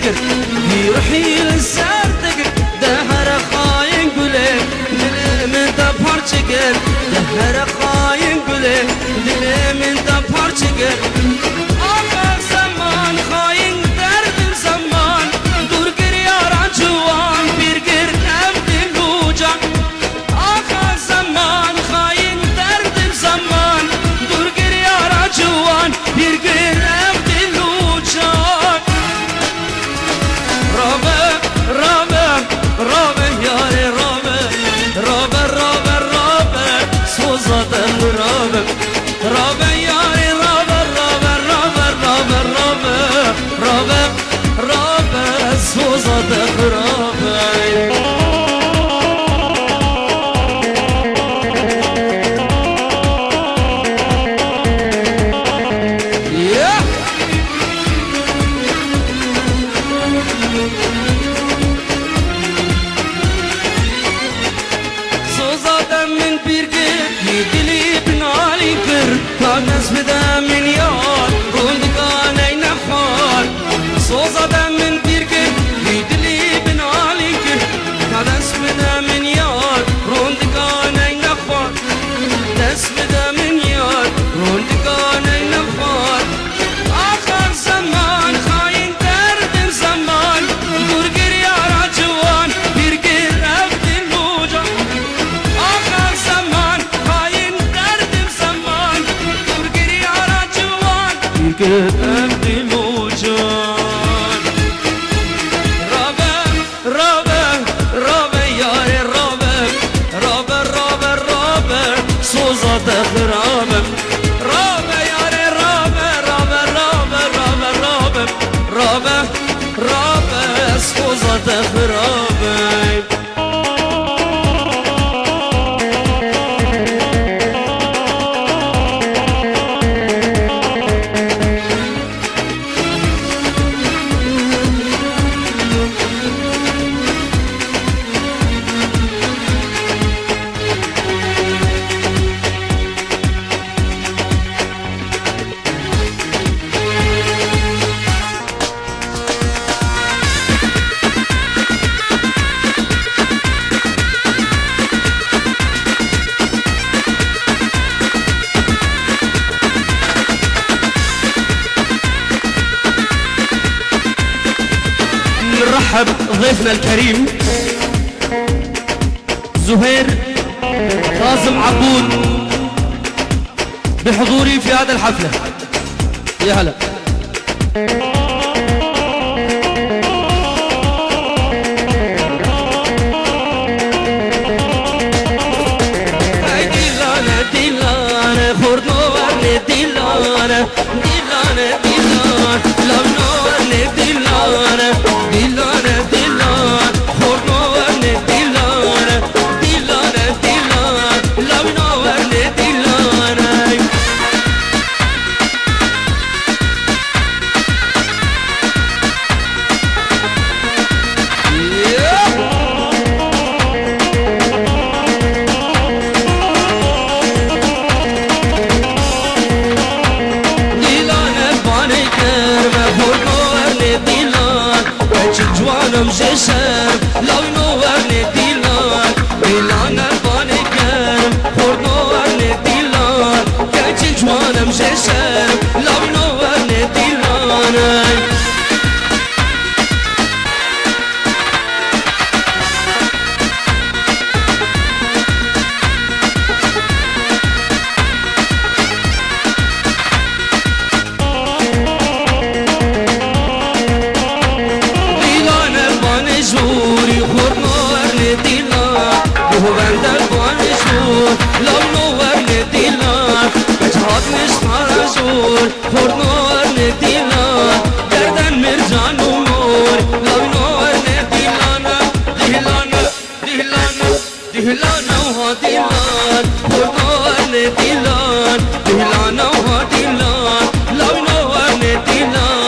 تقر يروحي للسار تقر دهر خاين قولي دلي من دبر تقر دهر خاين قولي دلي من دبر تقر آخر زمان خاين درد زمان دور گر یاران جوان بیر گر ام دلو جان آخر زمان خاين درد زمان دور گر یاران جوان بیر گر ام دلو جان رابه یاری رابه سوزاده رابه یاری رابه سوزاده رابه ناس بدا من يار روندقان اي نخار صوزا دا من بيركر يدلي بنالي كر ناس بدا من يار روندقان اي نخار ناس بدا من يار روندقان اي نخار آخر زمان خاين درد زمان درگر يارا جوان بيركر عبد الوجه آخر زمان خاين درد زمان ام دلو جان رابه یاری رابه سوزاده خرابه رابه یاری رابه سوزاده خرابه نرحب ضيفنا الكريم زهير كاظم عبود بحضوري في هذا الحفلة. يا هلا. ديلانة خورنوارني ديلانة لونوارني ديلانة خورنوارني ديلانة لونوارني ديلانة جوانم جشم لو نورني ديلان ديلان باني كرم خور نورني ديلان كاجي جوانم جشم لو نورني ديلان لو نورني ديلان بجهاد نشطار أجور خور نورني ديلان گردن مرجان ونور لو نورني ديلان وها ديلان خور نورني ديلان وها ديلان لو نورني ديلان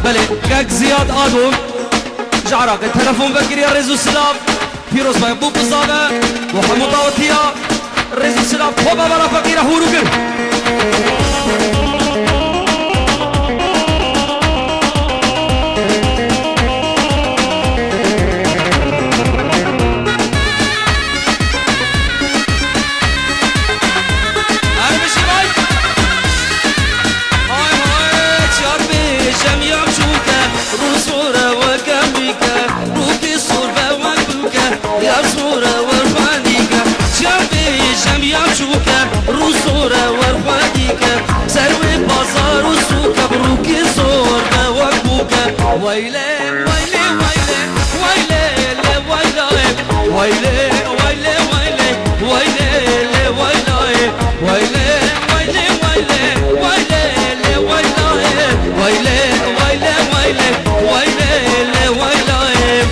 بله گگ زیاد آدم جعراق تلفون بگیری رزو سلام پیروز بای بو بزاده و همو داوتیا رزو سلام خوبه برا فقیره هورو گر ويلي ويلي ويلي ويلي ويلي ويلي ويلي ويلي ويلي ويلي ويلي ويلي ويلي ويلي ويلي ويلي ويلي ويلي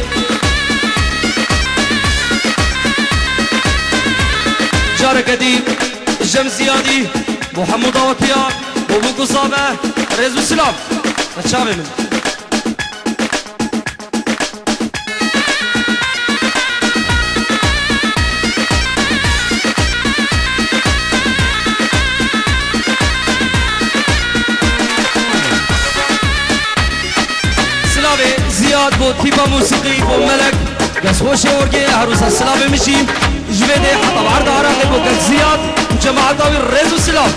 جارك دي جم زيادي محمد وطيا وابو قصابه رزو سلام تشابه من زیاد بود تیپا موسیقی و ملک گس خوش ورگی عروس السلام میشیم جویده حتی عرض عراقی بود گس زیاد جماعت آوی رز و سلام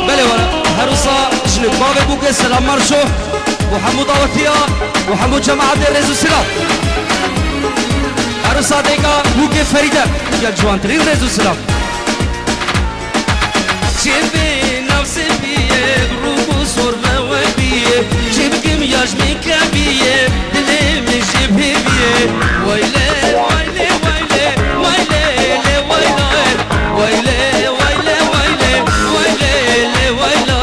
بله ولا عروسا جنب بابه بوك سلام مرشو وحمود آوتیا وحمود جماعت رز و سلام عروسا دیگا بوک فریده یا جوانترین رزو سلام چیبی نفس بیه روبو سرمه و بیه چیبگیم یاجمی کبیه دلیم جیبی بیه ویله ویله ویله ویله ویله ویله ویله ویله ویله ویله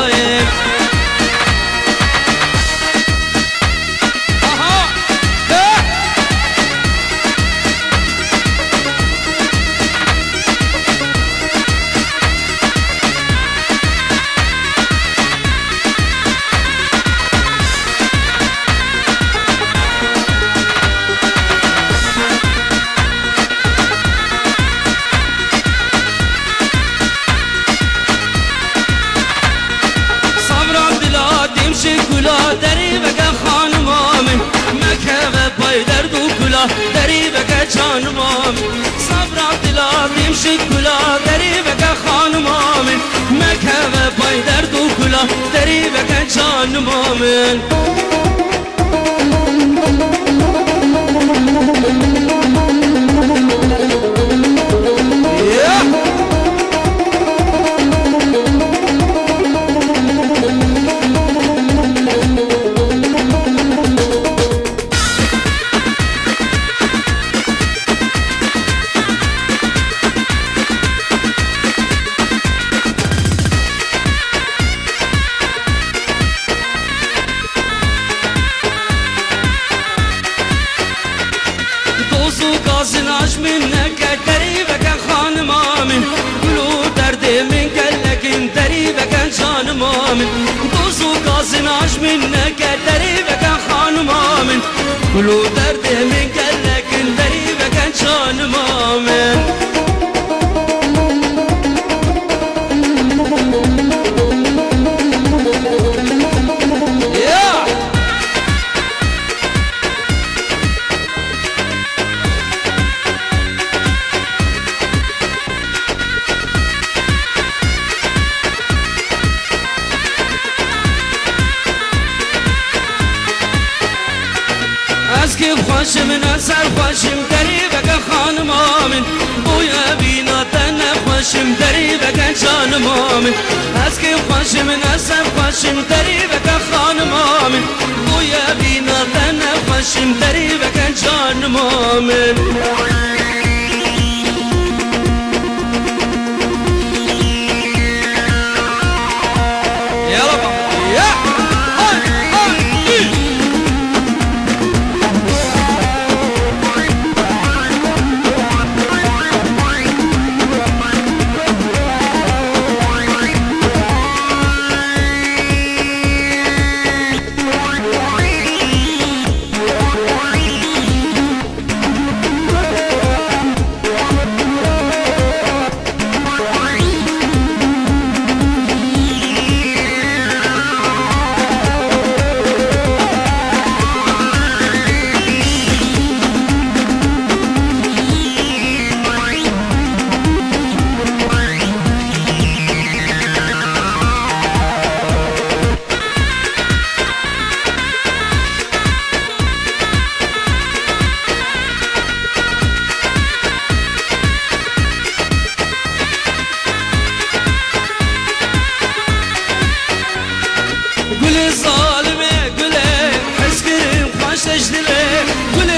خانمام صبر دلاتیم شکلا دریبک خانمام مکه پای درد و کلا دریبک جانمام زناش منك قريبك خان مامن قلو درد من قلك دريبك جان مامن دوزو زناش منك قريبك خان مامن قلو درد من قلك دريبك جان مامن خوش من اثر خوشم دریبک خانم آمین بویا بینا تن خوشم دریبک جانم آمین از که خوش من اثر خوشم دریبک خانم آمین بویا بینا تن خوشم دریبک جانم آمین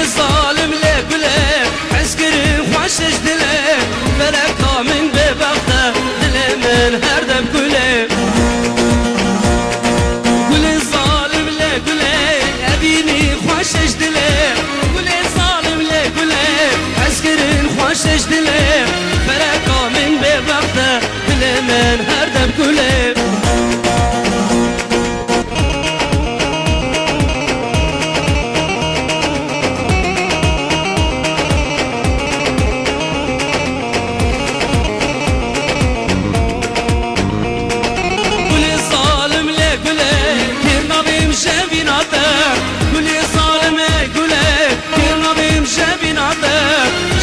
ظالم لا قولي عسكري خوشش دلي فلكا من ببغته دلي من هردم قولي قولي ظالم لا قولي أبيني خوشش دلي قولي ظالم لا قولي عسكري خوشش دلي فلكا من ببغته دلي من هردم قولي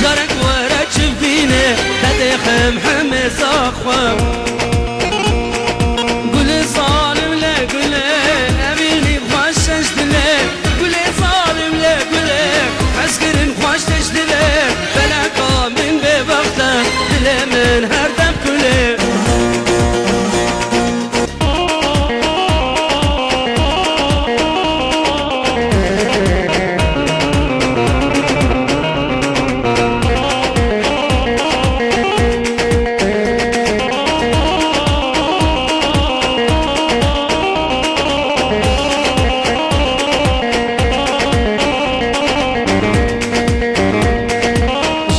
جارك ورا تشوفيني هتخم حمس اخوة قولي ظالم لا قولي ابيني خوشش دلي قولي ظالم لا قولي عسكر خوشش دلي فلكا من ببغته دلي من هردم كلي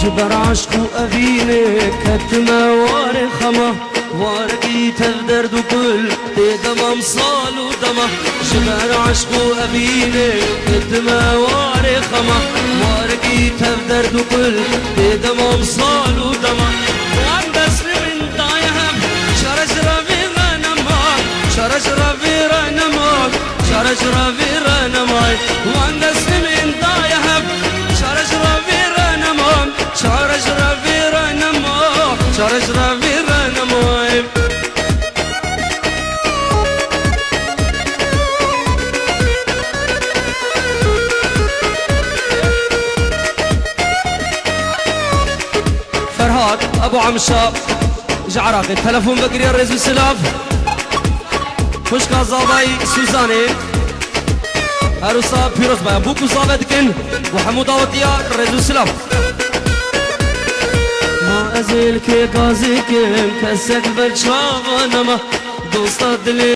جبر عشقو أبيني كتما واري خما وارقي تفدرد وكل تدمم صال ودما جبر عشقو أبيني كتما واري خما وارقي تفدرد وكل تدمم صال ودما وعند سلم دايهم شرج ربي غنمك شرج ربي رنمك شرج ربي رنمك وعند سلم دايهم شرج ربي شارج ربي رنمو شارج ربي رنمو فرهاد ابو عمشاب جعراق التلفون بقري الرئيس السلاف خوشكا زاباي سوزاني هروسا بيروز باي بوكو زابدكن وحمود اوتيا الرئيس السلاف ما ازل كي قازيكم كسك بالشاغ انما دوست دلي